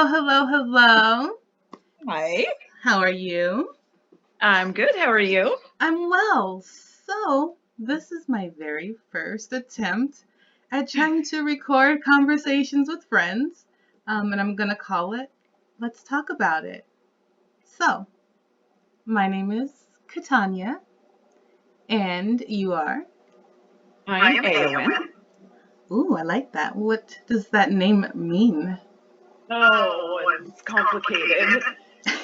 Hello, hello, hello. Hi. How are you? I'm good. How are you? I'm well. So, this is my very first attempt at trying to record conversations with friends, and I'm going to call it Let's Talk About It. So, my name is KaTonya, and you are? I'm Aowen. Ooh, I like that. What does that name mean? Oh, it's complicated.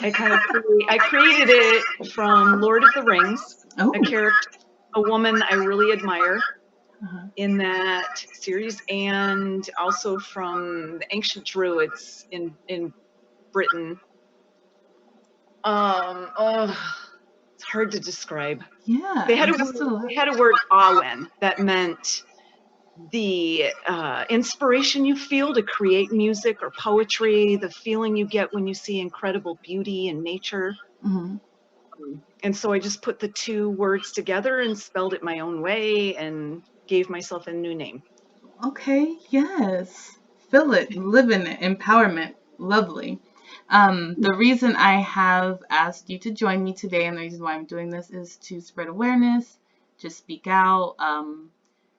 I created it from Lord of the Rings, Oh. a character, a woman I really admire Uh-huh. in that series, and also from the ancient Druids in Britain. It's hard to describe. Yeah. They had a word Aowen that meant the inspiration you feel to create music or poetry, the feeling you get when you see incredible beauty in nature. Mm-hmm. And so I just put the two words together and spelled it my own way and gave myself a new name. Okay, yes. Feel it, live in it, empowerment. Lovely. The reason I have asked you to join me today and the reason why I'm doing this is to spread awareness, just speak out,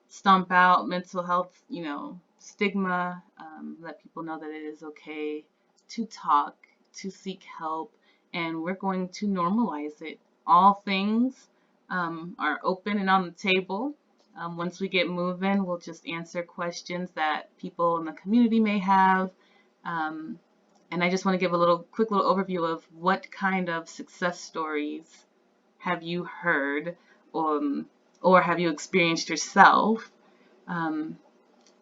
stomp out mental health, stigma, let people know that it is okay to talk, to seek help, and we're going to normalize it. All things are open and on the table. Once we get moving, we'll just answer questions that people in the community may have. And I just want to give a quick little overview of what kind of success stories have you heard, or have you experienced yourself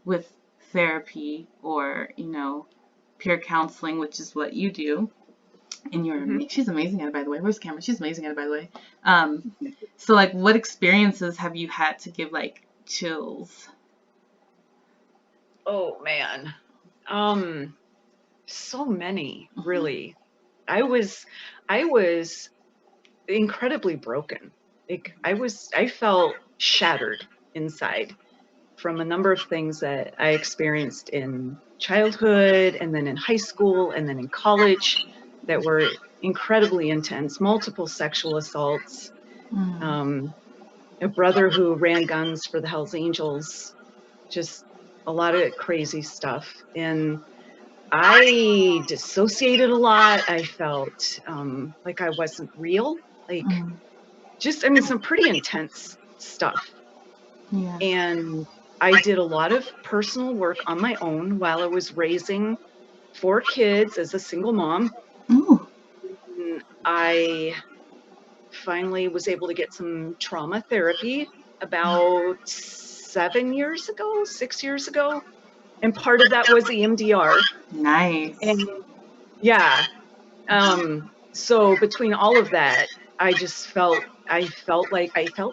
with therapy or, peer counseling, which is what you do. And she's amazing at it, by the way. Where's the camera? She's amazing at it, by the way. So, like, what experiences have you had to give, like, chills? Oh, man. So many, really. I was incredibly broken. Like I felt shattered inside from a number of things that I experienced in childhood and then in high school and then in college that were incredibly intense, multiple sexual assaults, a brother who ran guns for the Hells Angels, just a lot of crazy stuff. And I dissociated a lot. I felt like I wasn't real, like some pretty intense stuff. Yeah. And I did a lot of personal work on my own while I was raising 4 kids as a single mom. Ooh. I finally was able to get some trauma therapy about 6 years ago. And part of that was EMDR. Nice. And yeah. So between all of that, I felt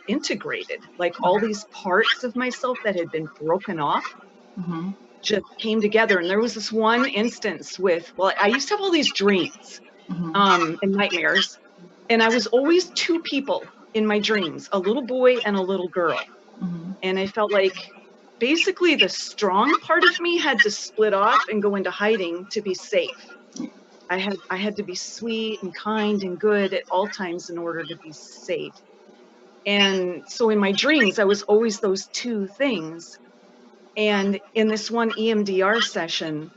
integrated, like all these parts of myself that had been broken off just came together. And there was this one instance I used to have all these dreams and nightmares, and I was always 2 people in my dreams, a little boy and a little girl. And I felt like basically the strong part of me had to split off and go into hiding to be safe. I had to be sweet and kind and good at all times in order to be safe. And so in my dreams, I was always those 2 things. And in this one EMDR session,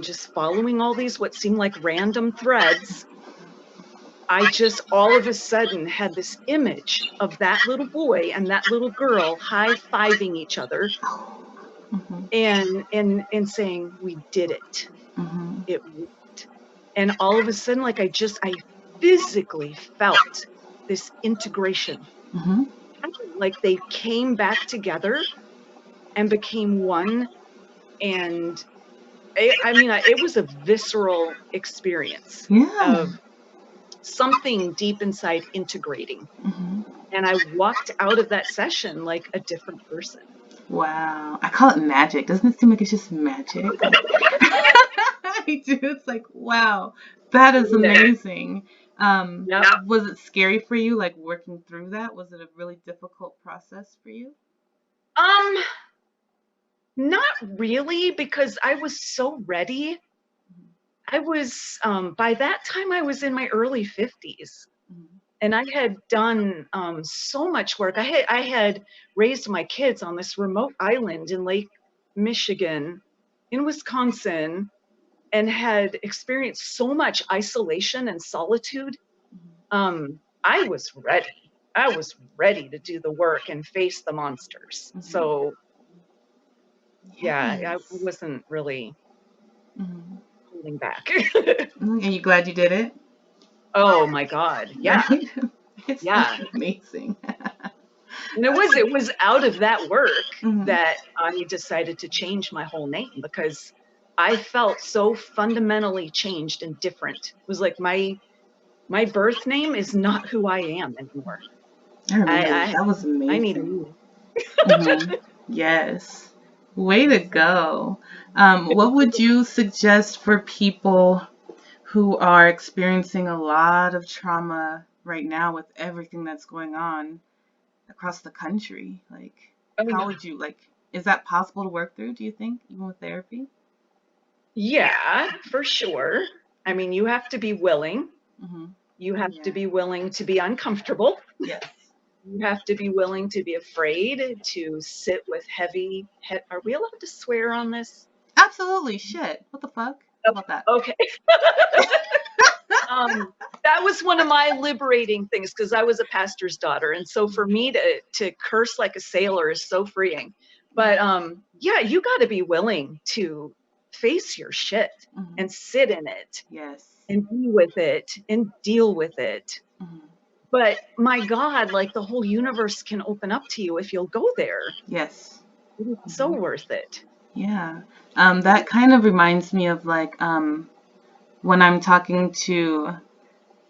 just following all these what seemed like random threads, I just all of a sudden had this image of that little boy and that little girl high-fiving each other and saying, "We did it. It worked." And all of a sudden, like I physically felt this integration. Like they came back together and became one. And it was a visceral experience of something deep inside integrating. And I walked out of that session like a different person. Wow. I call it magic. Doesn't it seem like it's just magic? I do. It's like, wow, that is amazing. Was it scary for you, like working through that? Was it a really difficult process for you? Not really, because I was so ready I was, by that time, I was in my early 50s. Mhm. And I had done so much work. I had raised my kids on this remote island in Lake Michigan, in Wisconsin, and had experienced so much isolation and solitude. I was ready. I was ready to do the work and face the monsters. Mhm. So yeah, I Yes. wasn't really Mhm. holding back. Are you glad you did it? Oh my God. Yeah. Right? It's Yeah. amazing. And it was out of that work Mhm. that I decided to change my whole name, because I felt so fundamentally changed and different. It was like my birth name is not who I am anymore. I remember I that was I need a amazing. new. Mhm. Yes. Way to go. What would you suggest for people who are experiencing a lot of trauma right now with everything that's going on across the country? Like, how would you, like, is that possible to work through, do you think, even with therapy? Yeah, for sure. I mean, you have to be willing. Mm-hmm. You have to Yeah. be willing to be uncomfortable. Yes. You have to be willing to be afraid to sit with heavy. Are we allowed to swear on this? Absolutely. Shit. What the fuck? How about that? Okay. That was one of my liberating things, because I was a pastor's daughter, and so for me to curse like a sailor is so freeing. But yeah, you got to be willing to face your shit Mm-hmm. and sit in it Yes. and be with it and deal with it. Mm-hmm. But my God, like the whole universe can open up to you if you'll go there. Yes. It's so worth it. Yeah. That kind of reminds me of like when I'm talking to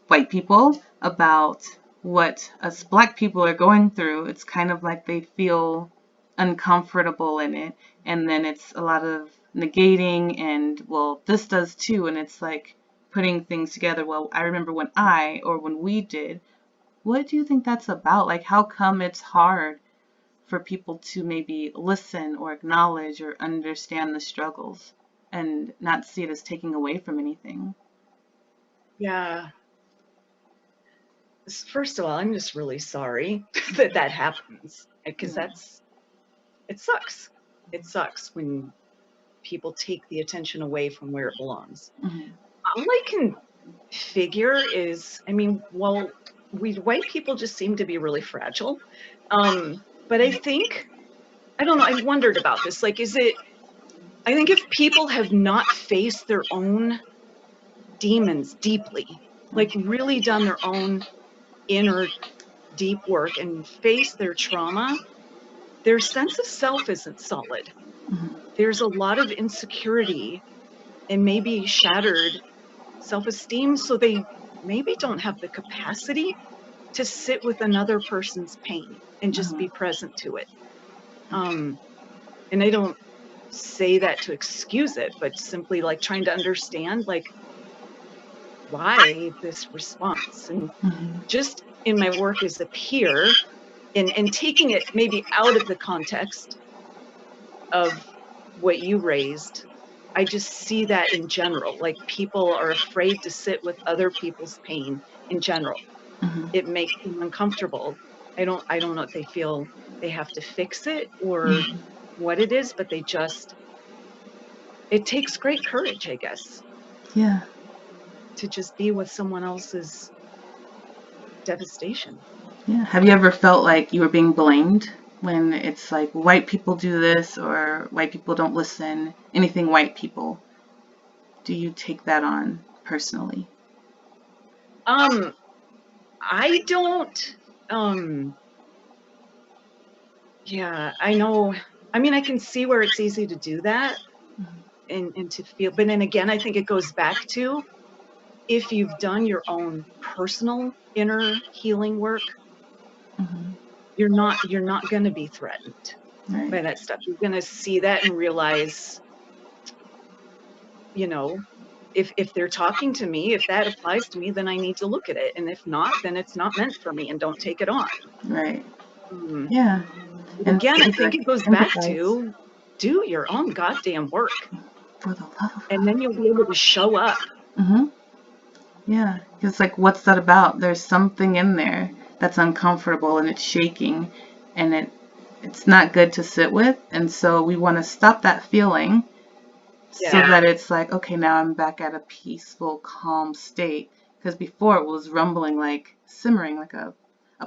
white people about what us black people are going through, it's kind of like they feel uncomfortable in it. And then it's a lot of negating and, well, this does too. And it's like putting things together. Well, I remember when we did, what do you think that's about? Like, how come it's hard for people to maybe listen or acknowledge or understand the struggles and not see it as taking away from anything? Yeah. First of all, I'm just really sorry that that happens, because it sucks. It sucks when people take the attention away from where it belongs. Mm-hmm. All I can figure is, I mean, well, we white people just seem to be really fragile. But I think, I don't know, I've wondered about this. Like, I think if people have not faced their own demons deeply, like really done their own inner deep work and faced their trauma, their sense of self isn't solid. Mm-hmm. There's a lot of insecurity and maybe shattered self-esteem, so they maybe don't have the capacity to sit with another person's pain and just be present to it. And I don't say that to excuse it, but simply like trying to understand, like, why this response. And Mm-hmm. just in my work as a peer, and taking it maybe out of the context of what you raised, I just see that in general. Like, people are afraid to sit with other people's pain in general. Mm-hmm. It makes them uncomfortable. I don't know if they feel they have to fix it or what it is, but it takes great courage, I guess, Yeah. to just be with someone else's devastation. Yeah. Have you ever felt like you were being blamed when it's like white people do this or white people don't listen? Anything white people? Do you take that on personally? I don't, yeah, I know. I mean, I can see where it's easy to do that and to feel, but then again, I think it goes back to, if you've done your own personal inner healing work, Mm-hmm. you're not going to be threatened Right. by that stuff. You're going to see that and realize, you know, if they're talking to me, if that applies to me, then I need to look at it. And if not, then it's not meant for me and don't take it on. Right. Um, Yeah. And Again, I think it goes back empathize. to do your own goddamn work. For the love of And then you'll be able to show up. Mm-hmm. Yeah. It's like, what's that about? There's something in there that's uncomfortable and it's shaking and it's not good to sit with. And so we want to stop that feeling so that it's like, okay, now I'm back at a peaceful, calm state. Because before it was rumbling, like simmering, like a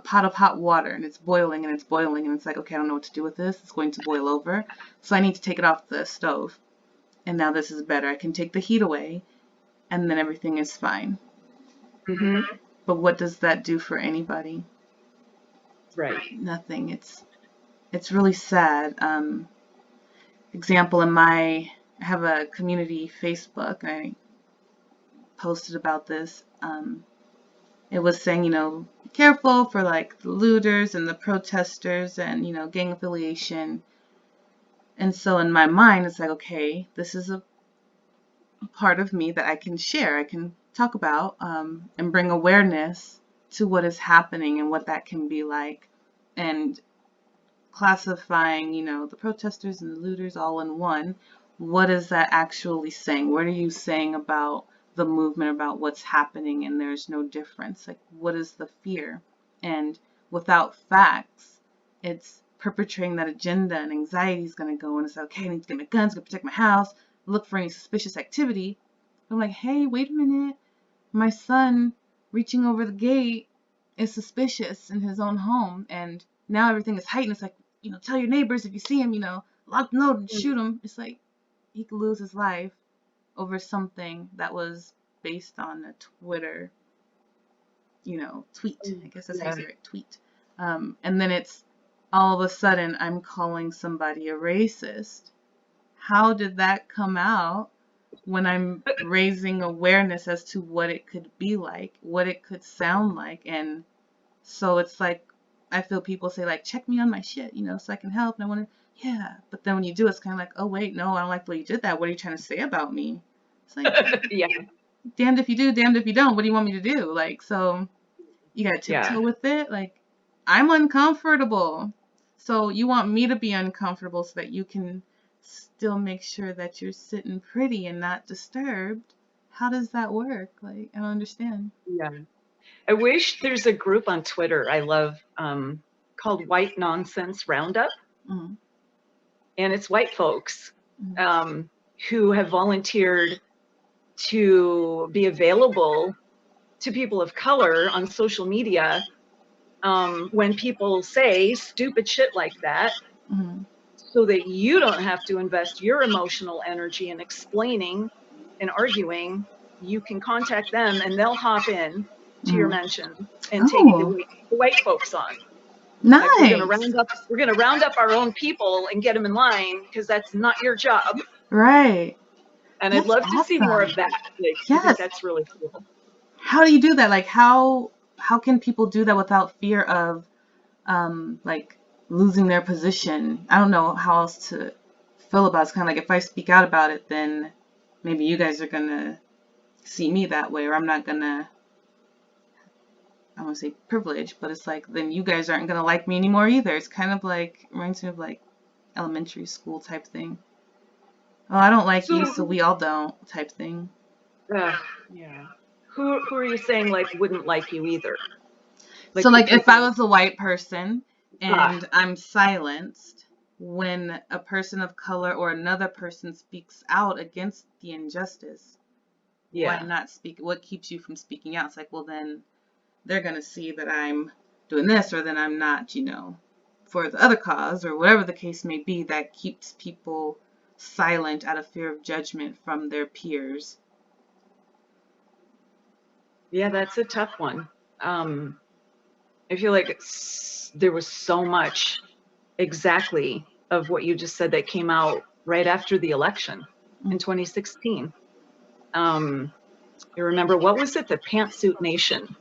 pot of hot water, and it's boiling and it's boiling, and it's like, okay, I don't know what to do with this. It's going to boil over. So I need to take it off the stove. And now this is better. I can take the heat away, and then everything is fine. Mm-hmm. But what does that do for anybody? Right. Nothing. It's really sad. Example, I have a community Facebook. I posted about this. It was saying, careful for like the looters and the protesters and, gang affiliation. And so in my mind, it's like, okay, this is a part of me that I can share, I can talk about, and bring awareness to what is happening and what that can be like. And classifying, the protesters and the looters all in one, what is that actually saying? What are you saying about the movement, about what's happening, and there's no difference? Like, what is the fear? And without facts, it's perpetrating that agenda, and anxiety is going to go, and it's like, okay, I need to get my guns, go protect my house, look for any suspicious activity. I'm like, hey, wait a minute. My son reaching over the gate is suspicious in his own home, and now everything is heightened. It's like, tell your neighbors if you see him, lock the note and shoot him. It's like he could lose his life over something that was based on a Twitter, tweet. I guess that's how you say it, tweet. And then it's all of a sudden I'm calling somebody a racist. How did that come out when I'm raising awareness as to what it could be like, what it could sound like? And so it's like, I feel people say, like, check me on my shit, so I can help. And I want to, yeah. But then when you do, it's kind of like, oh, wait, no, I don't like the way you did that. What are you trying to say about me? It's like, Yeah. Damned if you do, damned if you don't. What do you want me to do? Like, so you got to tiptoe with it. Like, I'm uncomfortable. So you want me to be uncomfortable so that you can still make sure that you're sitting pretty and not disturbed. How does that work? Like, I don't understand. Yeah. I wish there's a group on Twitter I love called White Nonsense Roundup. Mm-hmm. And it's white folks who have volunteered to be available to people of color on social media when people say stupid shit like that, so that you don't have to invest your emotional energy in explaining and arguing. You can contact them and they'll hop in to your mention and take the white folks on. Nice. Like, we're gonna round up our own people and get them in line, because that's not your job. Right. And I'd love to see more of that. Like, I think that's really cool. How do you do that? Like, how can people do that without fear of like losing their position? I don't know how else to feel about it. It's kind of like, if I speak out about it, then maybe you guys are gonna see me that way, or I'm not gonna, I don't want to say privilege, but it's like, then you guys aren't gonna like me anymore either. It's kind of like, reminds me of like elementary school type thing. Oh, I don't like you, so we all don't type thing. Yeah. Who are you saying, like, wouldn't like you either? Like, so, like, if I was a white person and I'm silenced when a person of color or another person speaks out against the injustice, why not speak? What keeps you from speaking out? It's like, well, then they're going to see that I'm doing this, or then I'm not, for the other cause, or whatever the case may be, that keeps people silent out of fear of judgment from their peers. Yeah, that's a tough one. I feel like there was so much exactly of what you just said that came out right after the election in 2016. You remember, what was it? The Pantsuit Nation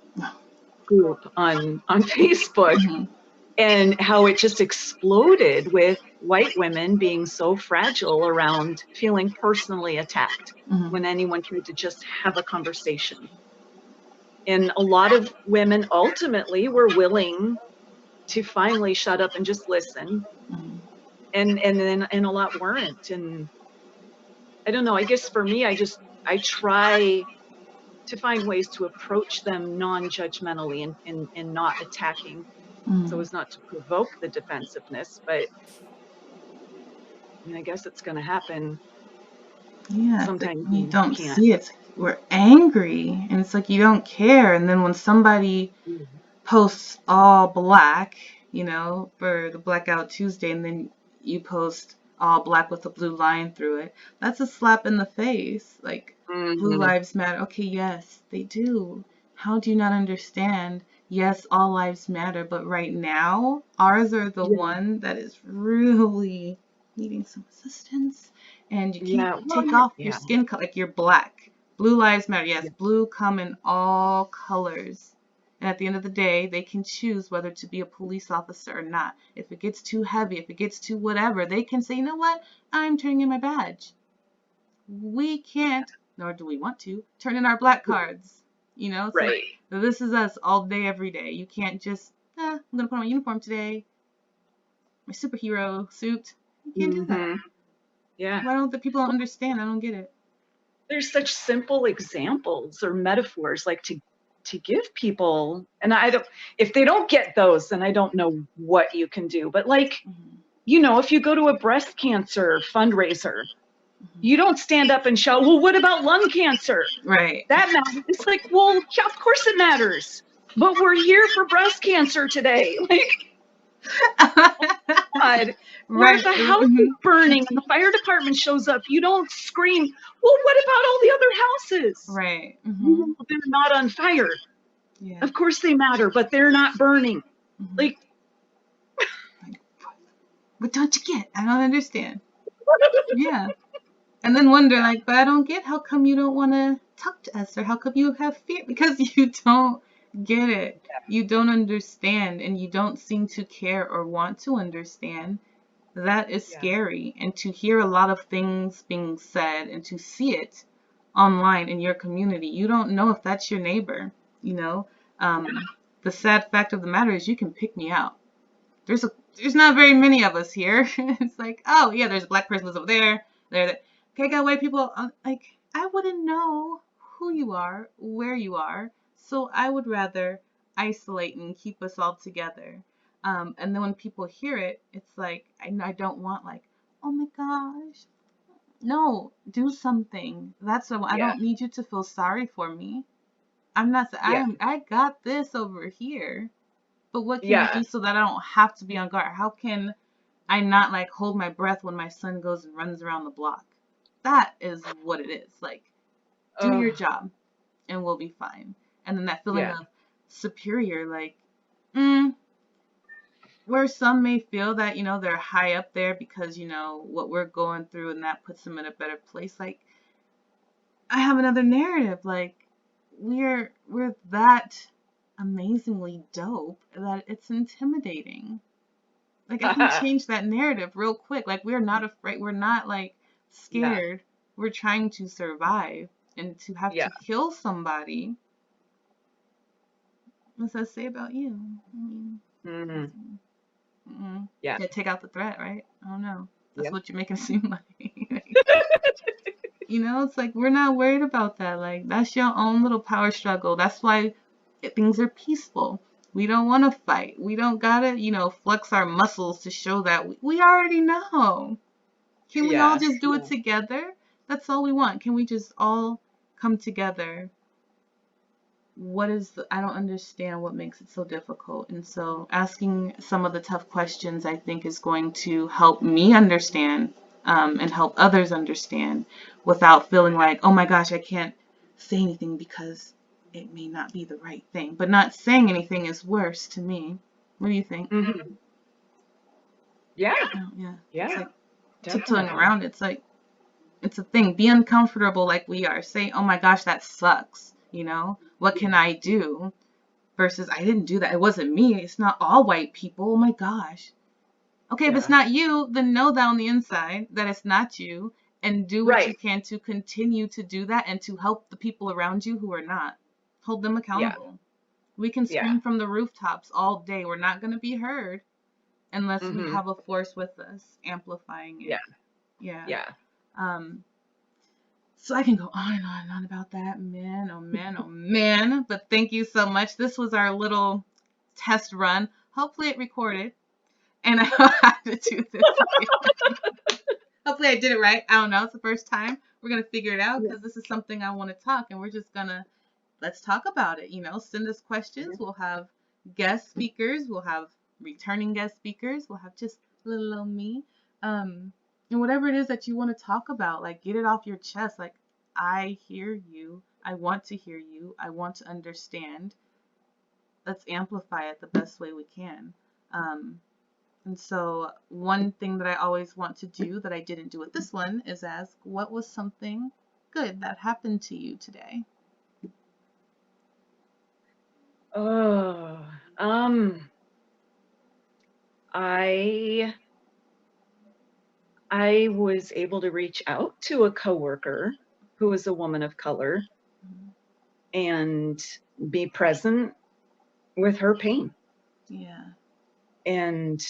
group on Facebook, and how it just exploded with white women being so fragile around feeling personally attacked when anyone tried to just have a conversation. And a lot of women ultimately were willing to finally shut up and just listen. And then a lot weren't. And I don't know. I guess for me, I try to find ways to approach them non-judgmentally and not attacking, so as not to provoke the defensiveness. But I mean, I guess it's going to happen. Yeah, it's like Sometimes you you don't can't. see it. It's like we're angry, and it's like you don't care. And then when somebody posts all black, for the Blackout Tuesday, and then you post all black with a blue line through it, that's a slap in the face. Like, Blue Lives Matter. Okay, yes, they do. How do you not understand? Yes, all lives matter, but right now, ours are the Yeah. one that is really needing some assistance. And you can't Yeah. Well, take off your yeah. skin color, like you're black. Blue Lives Matter. Yes, Yeah. blue come in all colors. And at the end of the day, they can choose whether to be a police officer or not. If it gets too heavy, if it gets too whatever, they can say, you know what? I'm turning in my badge. We can't, nor do we want to, turn in our black cards. It's like, Right. this is us all day, every day. You can't just, I'm going to put on my uniform today, my superhero suit. You can't do that. Yeah. Why don't the people understand? I don't get it. There's such simple examples or metaphors like to give people, and I don't, if they don't get those, then I don't know what you can do. But like, if you go to a breast cancer fundraiser, you don't stand up and shout, well, what about lung cancer? Right. That matters. It's like, well, yeah, of course it matters. But we're here for breast cancer today. Like, God. Or Right. if a house is burning and the fire department shows up, you don't scream, well, what about all the other houses? Right. They're not on fire. Yeah. Of course they matter, but they're not burning. Like, what don't you get? I don't understand. Yeah. And then wonder, like, but I don't get how come you don't want to talk to us, or how come you have fear? Because you don't get it. You don't understand, and you don't seem to care or want to understand. That is scary. And to hear a lot of things being said and to see it online in your community, you don't know if that's your neighbor. The sad fact of the matter is you can pick me out. There's not very many of us here. It's like, oh yeah, there's a black person that's over there. Okay, got white people. Like, I wouldn't know who you are, where you are. So I would rather isolate and keep us all together. And then when people hear it, it's like, I don't want like, oh my gosh. No, do something. That's what I don't need you to feel sorry for me. I'm not. I got this over here. But what can you do so that I don't have to be on guard? How can I not like hold my breath when my son goes and runs around the block? That is what it is. Like, do your job and we'll be fine. And then that feeling of superior, like, where some may feel that, they're high up there because, what we're going through, and that puts them in a better place. Like, I have another narrative. Like, we're that amazingly dope that it's intimidating. Like, I can change that narrative real quick. Like, we're not afraid. We're not like scared. We're trying to survive, and to have to kill somebody. What's that say about you? I mean, yeah, take out the threat, right? I don't know. That's what you're making it seem like. It's like, we're not worried about that. Like, that's your own little power struggle. That's why things are peaceful. We don't want to fight. We don't gotta, flex our muscles to show that we already know. Can we all just do it together? That's all we want. Can we just all come together? I don't understand what makes it so difficult. And so asking some of the tough questions, I think, is going to help me understand, and help others understand, without feeling like, oh my gosh, I can't say anything because it may not be the right thing. But not saying anything is worse to me. What do you think? Yeah. It's like tiptoeing around. It's like, it's a thing. Be uncomfortable like we are. Say, oh my gosh, that sucks. What can I do? Versus, I didn't do that. It wasn't me. It's not all white people. Oh my gosh. Okay, if it's not you, then know that on the inside that it's not you, and do what you can to continue to do that and to help the people around you who are not. Hold them accountable. We can scream from the rooftops all day. We're not going to be heard unless we have a force with us amplifying it. So I can go on and on and on about that. Man, oh man, oh man. But thank you so much. This was our little test run. Hopefully it recorded. And I don't have to do this again. Hopefully I did it right. I don't know. It's the first time. We're going to figure it out because this is something I want to talk. And we're just going to, let's talk about it. Send us questions. We'll have guest speakers. We'll have returning guest speakers. We'll have just little old me. And whatever it is that you want to talk about, like, get it off your chest. Like, I hear you. I want to hear you. I want to understand. Let's amplify it the best way we can. And so one thing that I always want to do that I didn't do with this one is ask, what was something good that happened to you today? Oh, I was able to reach out to a coworker who was a woman of color and be present with her pain. Yeah. And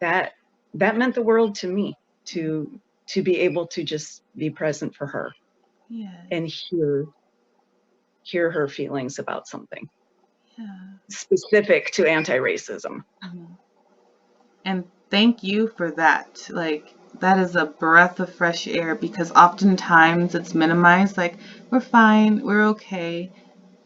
that meant the world to me, to be able to just be present for her. Yeah. And hear her feelings about something. Yeah. Specific to anti-racism. And thank you for that. Like, that is a breath of fresh air, because oftentimes it's minimized. Like, we're fine, we're okay,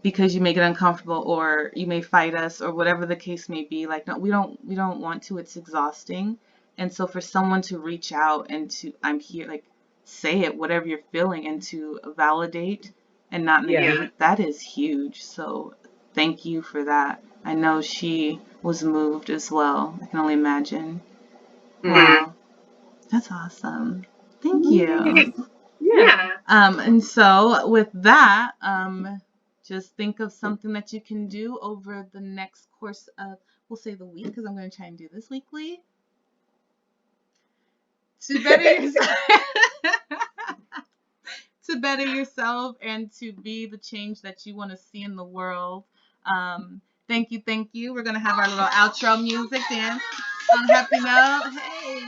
because you make it uncomfortable, or you may fight us, or whatever the case may be. Like, no, we don't want to. It's exhausting. And so for someone to reach out and to, I'm here, like, say it, whatever you're feeling, and to validate and not negate, that is huge. So thank you for that. I know she was moved as well. I can only imagine. Wow. That's awesome. Thank you. Yeah. And so with that, just think of something that you can do over the next course of, we'll say, the week, because I'm going to try and do this weekly, to better yourself. To better yourself and to be the change that you want to see in the world. Thank you, thank you. We're gonna have our little outro music dance on a happy note. Hey.